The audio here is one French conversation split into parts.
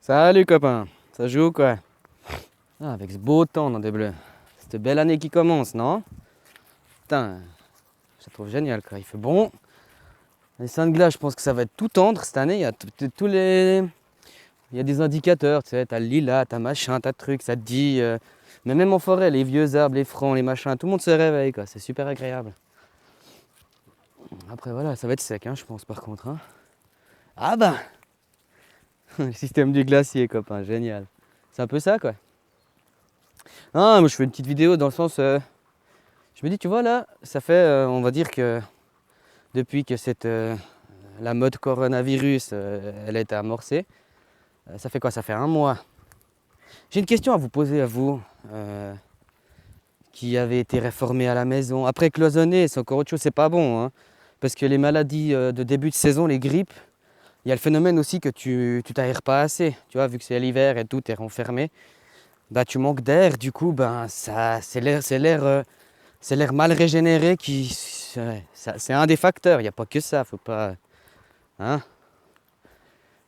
Salut copain, ça joue quoi? Ah, avec ce beau temps dans des bleus. Cette belle année qui commence, non? Putain, je la trouve génial quoi. Il fait bon. Les Saint-Glace, je pense que ça va être tout tendre cette année. Il y a tous les. Il y a des indicateurs, tu sais, t'as le lilas, t'as machin, t'as truc, ça te dit. Mais même en forêt, les vieux arbres, les francs, les machins, tout le monde se réveille quoi. C'est super agréable. Après voilà, ça va être sec, hein, je pense par contre. Hein. Ah bah! Le système du glacier, copain, génial. C'est un peu ça quoi. Ah, moi je fais une petite vidéo dans le sens. Je me dis, tu vois là, ça fait, on va dire que depuis que la mode coronavirus, elle a été amorcée, ça fait quoi? Ça fait un mois. J'ai une question à vous poser à vous, qui avez été réformé à la maison. Après cloisonner, c'est encore autre chose, c'est pas bon, hein, parce que les maladies de début de saison, les grippes, il y a le phénomène aussi que tu t'aères pas assez, tu vois, vu que c'est l'hiver et tout, t'es renfermé, bah tu manques d'air, du coup, ben ça, c'est l'air mal régénéré qui. C'est un des facteurs, il n'y a pas que ça, faut pas. Hein?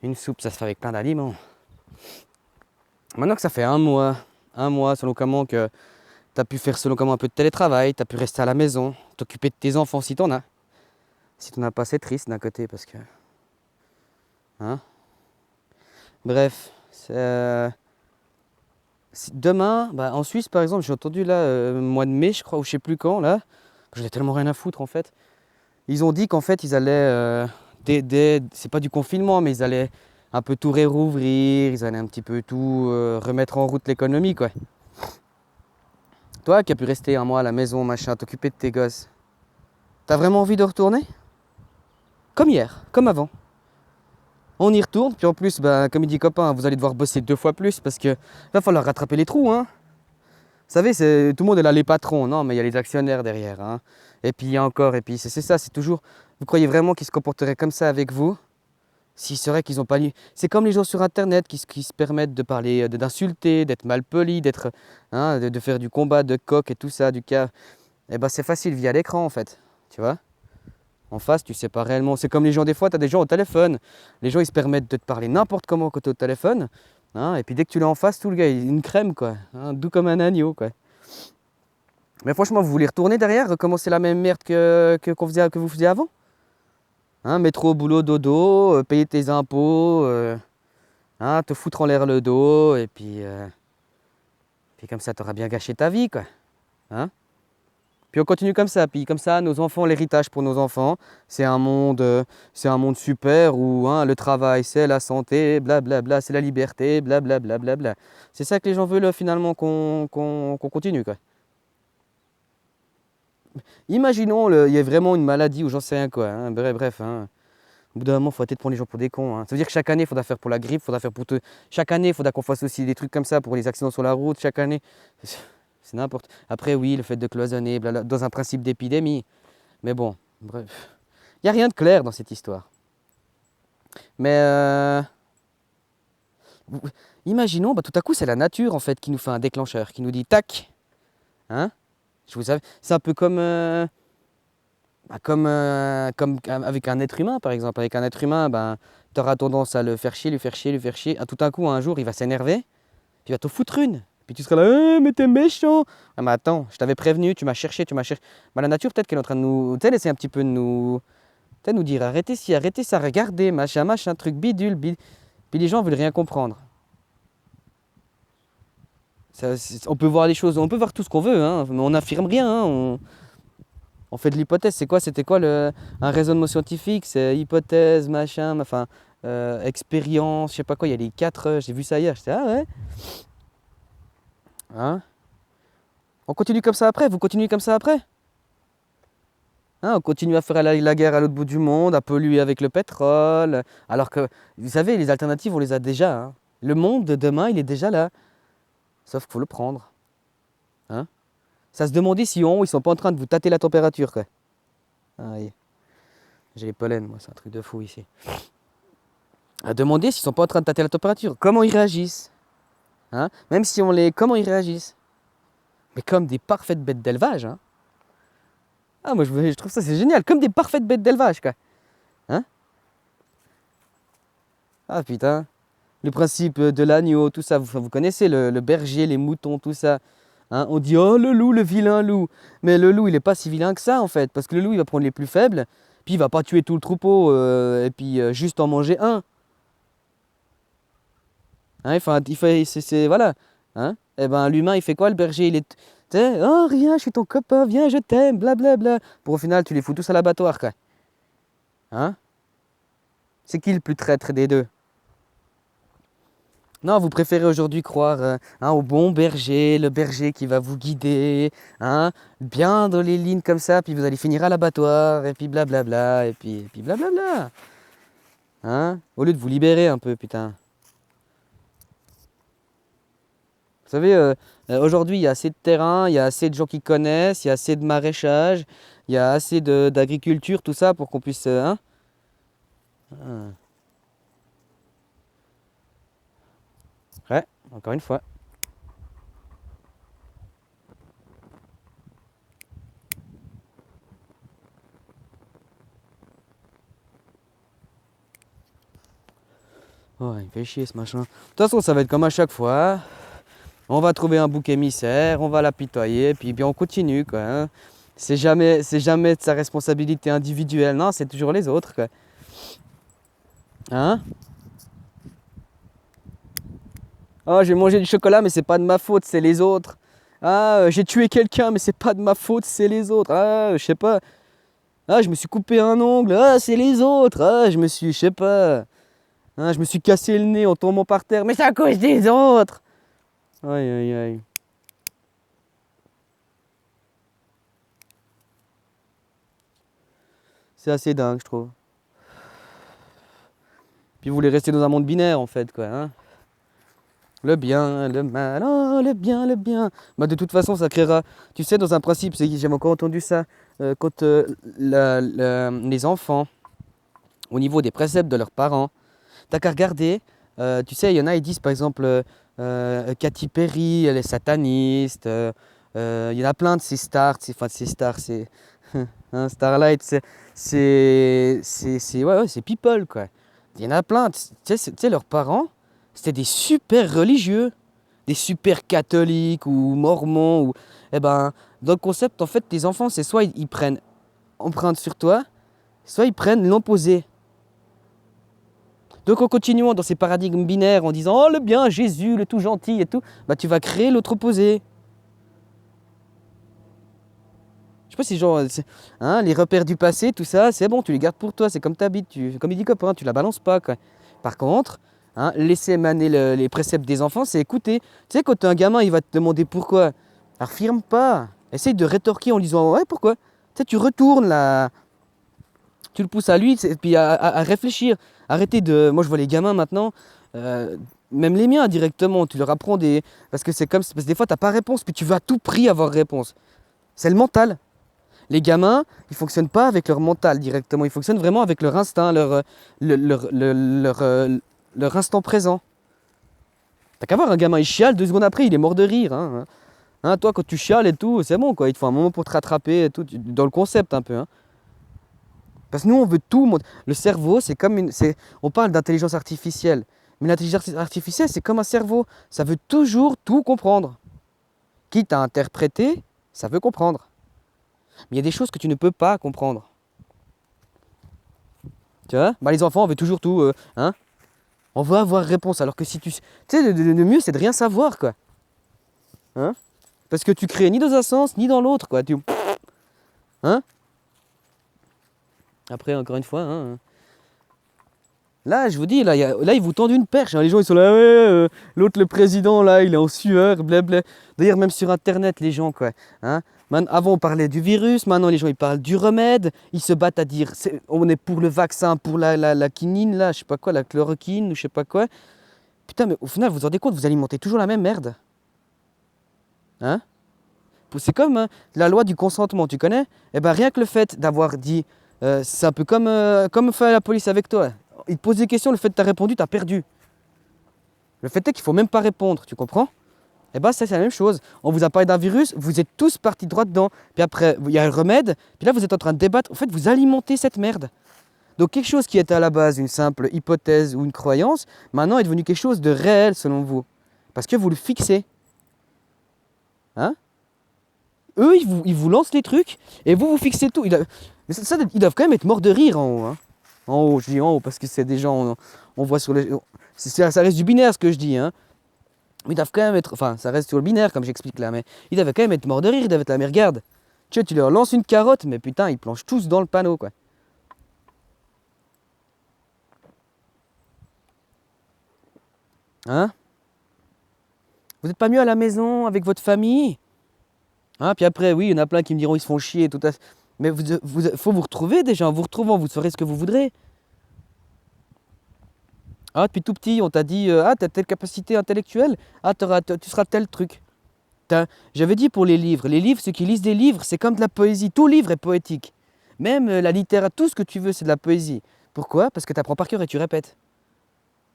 Une soupe, ça se fait avec plein d'aliments. Maintenant que ça fait un mois, selon comment que tu as pu faire selon comment un peu de télétravail, tu as pu rester à la maison, t'occuper de tes enfants si t'en as. Si t'en as pas, c'est triste d'un côté parce que. Hein? Bref, demain, bah, en Suisse par exemple, j'ai entendu là, mois de mai, je crois, ou je sais plus quand, là, j'en ai tellement rien à foutre en fait. Ils ont dit qu'en fait, ils allaient, c'est pas du confinement, mais ils allaient un peu tout rouvrir, ils allaient un petit peu tout remettre en route l'économie, quoi. Toi qui as pu rester un mois à la maison, machin, t'occuper de tes gosses, t'as vraiment envie de retourner? Comme hier, comme avant. On y retourne, puis en plus, bah, comme il dit copain, vous allez devoir bosser 2 fois plus parce que va falloir rattraper les trous, hein. Vous savez, tout le monde est là, les patrons, non, mais il y a les actionnaires derrière, hein. Et puis il y a encore, et puis c'est ça, c'est toujours. Vous croyez vraiment qu'ils se comporteraient comme ça avec vous? Si c'est vrai qu'ils n'ont pas lu. C'est comme les gens sur Internet qui se permettent de parler, d'insulter, d'être mal polis, d'être, hein, de faire du combat de coq et tout ça, du cas. Eh ben c'est facile via l'écran en fait, tu vois. En face, tu sais pas réellement. C'est comme les gens des fois, tu as des gens au téléphone. Les gens ils se permettent de te parler n'importe comment quand tu es au téléphone, hein, et puis dès que tu l'as en face, tout le gars, il est une crème quoi, hein, doux comme un agneau quoi. Mais franchement, vous voulez retourner derrière, recommencer la même merde que vous faisiez avant? Hein, métro, boulot, dodo, payer tes impôts. Hein, te foutre en l'air le dos, et puis comme ça, tu auras bien gâché ta vie, quoi. Hein? Puis on continue comme ça, puis comme ça, nos enfants, l'héritage pour nos enfants, c'est un monde super où hein, le travail, c'est la santé, blablabla, c'est la liberté, blablabla. Bla, bla, bla. C'est ça que les gens veulent finalement qu'on continue, quoi. Imaginons, il y a vraiment une maladie ou j'en sais rien, quoi. Hein, bref, hein. Au bout d'un moment, il faut arrêter de prendre les gens pour des cons. Hein. Ça veut dire que chaque année, il faudra faire pour la grippe, il faudra faire pour tout. Chaque année, il faudra qu'on fasse aussi des trucs comme ça pour les accidents sur la route. Chaque année, c'est n'importe. Après, oui, le fait de cloisonner, blabla, dans un principe d'épidémie. Mais bon, bref. Il n'y a rien de clair dans cette histoire. Mais imaginons, bah, tout à coup, c'est la nature en fait qui nous fait un déclencheur, qui nous dit tac. Hein? C'est un peu comme. Comme avec un être humain, par exemple. Avec un être humain, ben, tu auras tendance à le faire chier, lui faire chier, lui faire chier. À tout un coup, un jour, il va s'énerver, puis il va te foutre une. Puis tu seras là, mais t'es méchant. Ah, mais attends, je t'avais prévenu, tu m'as cherché, tu m'as cherché. Ben, la nature, peut-être qu'elle est en train de nous. Tu sais, essayer un petit peu de nous. Tu sais, nous dire arrêtez ci, arrêtez ça, regardez, machin, machin, truc bidule, bidule. Puis les gens veulent rien comprendre. On peut voir les choses, on peut voir tout ce qu'on veut, hein, mais on n'affirme rien. Hein, on fait de l'hypothèse. C'était quoi un raisonnement scientifique? C'est hypothèse, machin, enfin, expérience, je sais pas quoi. Il y a les quatre. J'ai vu ça hier. J'étais ah ouais. Hein? On continue comme ça après? Vous continuez comme ça après? Hein, on continue à faire la guerre à l'autre bout du monde, à polluer avec le pétrole. Alors que, vous savez, les alternatives, on les a déjà. Hein. Le monde de demain, il est déjà là. Sauf qu'il faut le prendre. Hein? Ça se demandait si ils sont pas en train de vous tâter la température, quoi. Ah, oui. J'ai les pollens, moi, c'est un truc de fou ici. À demander s'ils sont pas en train de tâter la température. Comment ils réagissent? Hein? Même si on les... Comment ils réagissent? Mais comme des parfaites bêtes d'élevage. Hein? Ah, moi, je trouve ça, c'est génial. Comme des parfaites bêtes d'élevage, quoi. Hein? Ah, putain. Le principe de l'agneau, tout ça, vous connaissez le berger, les moutons, tout ça. Hein, on dit, oh le loup, le vilain loup. Mais le loup, il n'est pas si vilain que ça, en fait. Parce que le loup, il va prendre les plus faibles, puis il va pas tuer tout le troupeau, et puis juste en manger un. Hein, voilà. Hein? Eh ben, l'humain, il fait quoi, le berger? Il est, tu sais, oh rien, je suis ton copain, viens, je t'aime, blablabla. Pour au final, tu les fous tous à l'abattoir, quoi. Hein? C'est qui le plus traître des deux? Non, vous préférez aujourd'hui croire hein, au bon berger, le berger qui va vous guider, hein, bien dans les lignes comme ça, puis vous allez finir à l'abattoir, et puis blablabla, et puis blablabla. Hein? Au lieu de vous libérer un peu, putain. Vous savez, aujourd'hui, il y a assez de terrain, il y a assez de gens qui connaissent, il y a assez de maraîchage, il y a assez d'agriculture, tout ça, pour qu'on puisse... hein? Ah. Ouais, encore une fois. Oh, il me fait chier ce machin. De toute façon, ça va être comme à chaque fois. On va trouver un bouc émissaire, on va l'apitoyer, puis bien on continue, quoi. Hein. C'est jamais de sa responsabilité individuelle, non, c'est toujours les autres, quoi. Hein? Oh, j'ai mangé du chocolat, mais c'est pas de ma faute, c'est les autres. Ah, j'ai tué quelqu'un, mais c'est pas de ma faute, c'est les autres. Ah, je sais pas. Ah, je me suis coupé un ongle, ah, c'est les autres. Ah, je sais pas. Ah, je me suis cassé le nez en tombant par terre, mais c'est à cause des autres. Aïe, aïe, aïe. C'est assez dingue, je trouve. Puis vous voulez rester dans un monde binaire, en fait, quoi. Hein. Le bien, le mal, oh, le bien, le bien. Bah, de toute façon, ça créera. Tu sais, dans un principe, j'avais encore entendu ça, quand les enfants, au niveau des préceptes de leurs parents, t'as qu'à regarder. Tu sais, il y en a, ils disent par exemple Katy Perry, elle est sataniste. Il y en a plein de ces stars, enfin de ces stars, c'est hein, Starlight, ouais, c'est people quoi. Il y en a plein. Tu sais, leurs parents, c'était des super religieux, des super catholiques ou mormons ou, eh ben, dans le concept en fait, tes enfants, c'est soit ils prennent empreinte sur toi, soit ils prennent l'opposé. Donc en continuant dans ces paradigmes binaires en disant oh le bien, Jésus, le tout gentil et tout, bah tu vas créer l'autre opposé. Je sais pas si genre hein, les repères du passé, tout ça, c'est bon, tu les gardes pour toi, c'est comme ta bite, comme il dit copain, tu la balances pas quoi. Par contre, hein, laisser émaner les préceptes des enfants, c'est écouter. Tu sais quand un gamin, il va te demander pourquoi, affirme pas. Essaye de rétorquer en lui disant ouais pourquoi. Tu sais tu retournes là. Tu le pousses à lui, et puis à réfléchir. Arrêtez de... Moi, je vois les gamins maintenant, même les miens directement, tu leur apprends des... Parce que c'est comme... Parce que des fois, tu n'as pas réponse, puis tu veux à tout prix avoir réponse. C'est le mental. Les gamins, ils ne fonctionnent pas avec leur mental directement, ils fonctionnent vraiment avec leur instinct, leur instant présent. T'as qu'à voir un gamin, il chiale, 2 secondes après, il est mort de rire. Hein. Hein, toi, quand tu chiales et tout, c'est bon, quoi. Il te faut un moment pour te rattraper et tout, dans le concept un peu. Hein. Parce que nous, on veut tout. Le cerveau, c'est comme une. On parle d'intelligence artificielle. Mais l'intelligence artificielle, c'est comme un cerveau. Ça veut toujours tout comprendre. Quitte à interpréter, ça veut comprendre. Mais il y a des choses que tu ne peux pas comprendre. Tu vois bah, les enfants, on veut toujours tout. Hein on veut avoir réponse. Alors que si tu. Tu sais, le mieux, c'est de rien savoir, quoi. Hein parce que tu crées ni dans un sens, ni dans l'autre, quoi. Hein après, encore une fois, hein. Là, je vous dis, là, ils vous tendent une perche. Hein. Les gens, ils sont là, ouais, l'autre, le président, là, il est en sueur, blabla. D'ailleurs, même sur Internet, les gens, quoi. Hein. Avant, on parlait du virus. Maintenant, les gens, ils parlent du remède. Ils se battent à dire, on est pour le vaccin, pour la quinine, là, je sais pas quoi, la chloroquine, ou je sais pas quoi. Putain, mais au final, vous vous rendez compte, vous alimentez toujours la même merde. Hein. C'est comme hein, la loi du consentement, tu connais? Eh ben, rien que le fait d'avoir dit, c'est un peu comme fait la police avec toi. Il te pose des questions, le fait que tu as répondu, tu as perdu. Le fait est qu'il ne faut même pas répondre, tu comprends? Eh bien, c'est la même chose. On vous a parlé d'un virus, vous êtes tous partis droit dedans. Puis après, il y a le remède, puis là, vous êtes en train de débattre. En fait, vous alimentez cette merde. Donc quelque chose qui était à la base une simple hypothèse ou une croyance, maintenant est devenu quelque chose de réel selon vous. Parce que vous le fixez. Hein? Eux, ils vous lancent les trucs et vous fixez tout. Mais ça, ils doivent quand même être morts de rire en haut. Hein. En haut, je dis en haut parce que c'est des gens, on voit sur les... Ça reste du binaire ce que je dis. Hein. Mais ils doivent quand même être... Enfin, ça reste sur le binaire comme j'explique là. Mais ils doivent quand même être morts de rire. Ils doivent être là. Mais regarde, tu leur lances une carotte, mais putain, ils plongent tous dans le panneau, quoi. Hein? Vous n'êtes pas mieux à la maison avec votre famille? Hein? Puis après, oui, il y en a plein qui me diront ils se font chier, tout à... Mais faut vous retrouver déjà. En vous retrouvant, vous ferez ce que vous voudrez. Ah, depuis tout petit, on t'a dit ah, t'as telle capacité intellectuelle, ah, tu seras tel truc. J'avais dit pour les livres, ceux qui lisent des livres, c'est comme de la poésie. Tout livre est poétique. Même la littérature, tout ce que tu veux, c'est de la poésie. Pourquoi? Parce que tu apprends par cœur et tu répètes.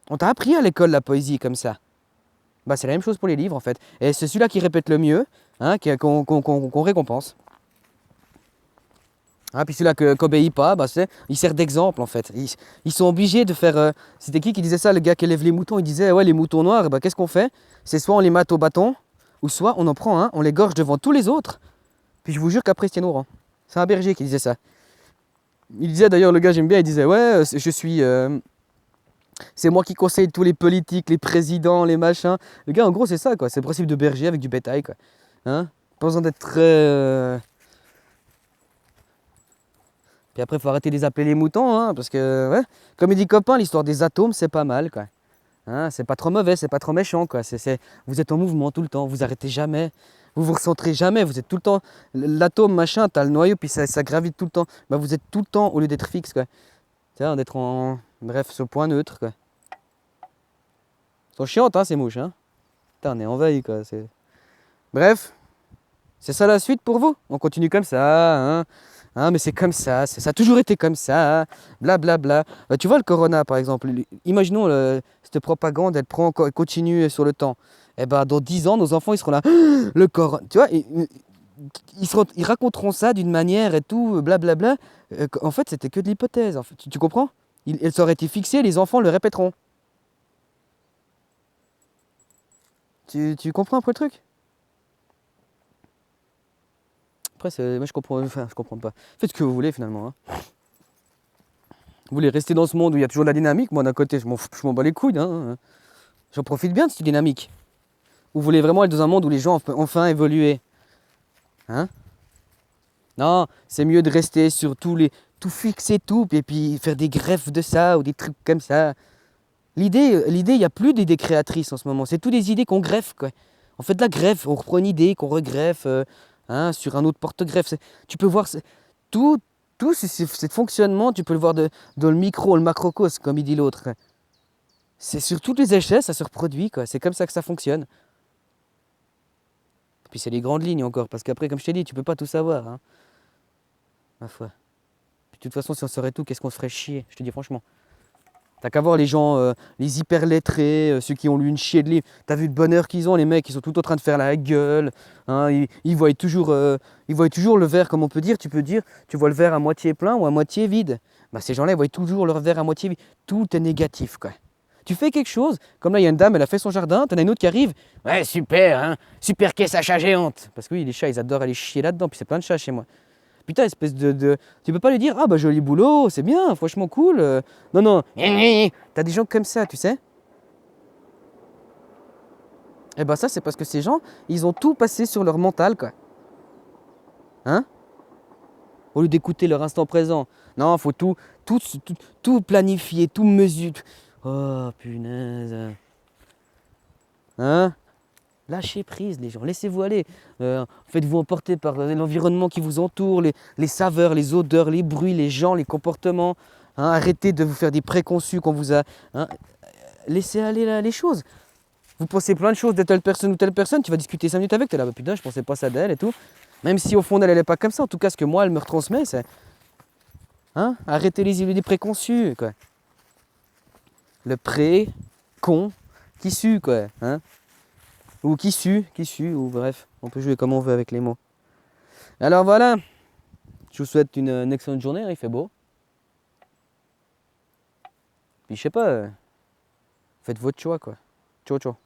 On t'a appris à l'école la poésie comme ça. Bah, c'est la même chose pour les livres en fait. Et c'est celui-là qui répète le mieux, hein, qu'on récompense. Ah, puis celui-là qui n'obéit pas, bah, il sert d'exemple en fait. Ils sont obligés de faire. C'était qui disait ça, le gars qui élève les moutons? Il disait ouais, les moutons noirs, bah, qu'est-ce qu'on fait? C'est soit on les mate au bâton, ou soit on en prend un, on les gorge devant tous les autres, puis je vous jure qu'après ils se tiennent au rang. C'est un berger qui disait ça. Il disait d'ailleurs, le gars j'aime bien, il disait ouais, je suis. C'est moi qui conseille tous les politiques, les présidents, les machins. Le gars en gros c'est ça quoi, c'est le principe de berger avec du bétail quoi. Hein? Pas besoin d'être très. Puis après, il faut arrêter de les appeler les moutons, hein, parce que, ouais, comme il dit copain, l'histoire des atomes, c'est pas mal, quoi. Hein, c'est pas trop mauvais, c'est pas trop méchant, quoi. Vous êtes en mouvement tout le temps, vous arrêtez jamais, vous vous recentrez jamais, vous êtes tout le temps. L'atome, machin, t'as le noyau, puis ça gravite tout le temps. Bah, vous êtes tout le temps au lieu d'être fixe, quoi. Tu vois, d'être en. Bref, ce point neutre, quoi. Elles sont chiantes, hein, ces mouches, hein. Putain, on est en veille, quoi. Bref, c'est ça la suite pour vous? On continue comme ça, hein? Hein, mais c'est comme ça a toujours été comme ça, blablabla. Bla, bla. Tu vois le corona par exemple, imaginons cette propagande, elle continue sur le temps. Et ben dans 10 ans, nos enfants ils seront là, le corona, tu vois, ils raconteront ça d'une manière et tout, blablabla. En fait, c'était que de l'hypothèse, en fait. Tu comprends? Ça aurait été fixé, les enfants le répéteront. Tu comprends un peu le truc? Après, moi je comprends pas. Faites ce que vous voulez finalement. Hein. Vous voulez rester dans ce monde où il y a toujours de la dynamique, moi d'un côté je m'en bats les couilles, hein. J'en profite bien de cette dynamique. Ou vous voulez vraiment être dans un monde où les gens ont enfin évolué? Hein? Non, c'est mieux de rester sur tout fixer tout, et puis faire des greffes de ça, ou des trucs comme ça. Il n'y a plus d'idées créatrices en ce moment, c'est tout des idées qu'on greffe, quoi. On fait de la greffe, on reprend une idée, qu'on regreffe hein, sur un autre porte-greffe. Tu peux voir tout, tout ce fonctionnement, tu peux le voir dans le micro, le macrocosme, comme il dit l'autre. C'est sur toutes les échelles, ça se reproduit, quoi. C'est comme ça que ça fonctionne. Puis c'est les grandes lignes encore, parce qu'après, comme je t'ai dit, tu peux pas tout savoir, hein, ma foi. Puis de toute façon, si on saurait tout, qu'est-ce qu'on se ferait chier, je te dis franchement. T'as qu'à voir les gens, les hyper lettrés, ceux qui ont lu une chier de livres. T'as vu le bonheur qu'ils ont, les mecs, ils sont tout en train de faire la gueule. Hein, ils voient toujours le verre, comme on peut dire. Tu vois le verre à moitié plein ou à moitié vide. Bah, ces gens-là, ils voient toujours leur verre à moitié vide. Tout est négatif, quoi. Tu fais quelque chose, comme là, il y a une dame, elle a fait son jardin, t'en as une autre qui arrive. Ouais, super, hein, super caisse à chat géante. Parce que oui, les chats, ils adorent aller chier là-dedans, puis c'est plein de chats chez moi. Putain, espèce de. Tu peux pas lui dire, ah bah joli boulot, c'est bien, franchement cool. Non, non, t'as des gens comme ça, tu sais. Et bah ça, c'est parce que ces gens, ils ont tout passé sur leur mental, quoi. Hein? Au lieu d'écouter leur instant présent. Non, faut tout planifier, tout mesurer. Oh, punaise. Hein? Lâchez prise, les gens, laissez-vous aller. Faites-vous emporter par l'environnement qui vous entoure, les saveurs, les odeurs, les bruits, les gens, les comportements. Hein, arrêtez de vous faire des préconçus qu'on vous a. Hein, laissez aller là, les choses. Vous pensez plein de choses de telle personne ou telle personne, tu vas discuter 5 minutes avec, tu es là, bah, putain, je pensais pas ça d'elle et tout. Même si au fond elle n'est pas comme ça, en tout cas ce que moi elle me retransmet, c'est. Hein, arrêtez les idées préconçues, quoi. Le pré-con qui sue, quoi. Hein. Ou qui sue, ou bref, on peut jouer comme on veut avec les mots. Alors voilà, je vous souhaite une excellente journée, hein, il fait beau. Puis je sais pas, faites votre choix quoi. Ciao ciao.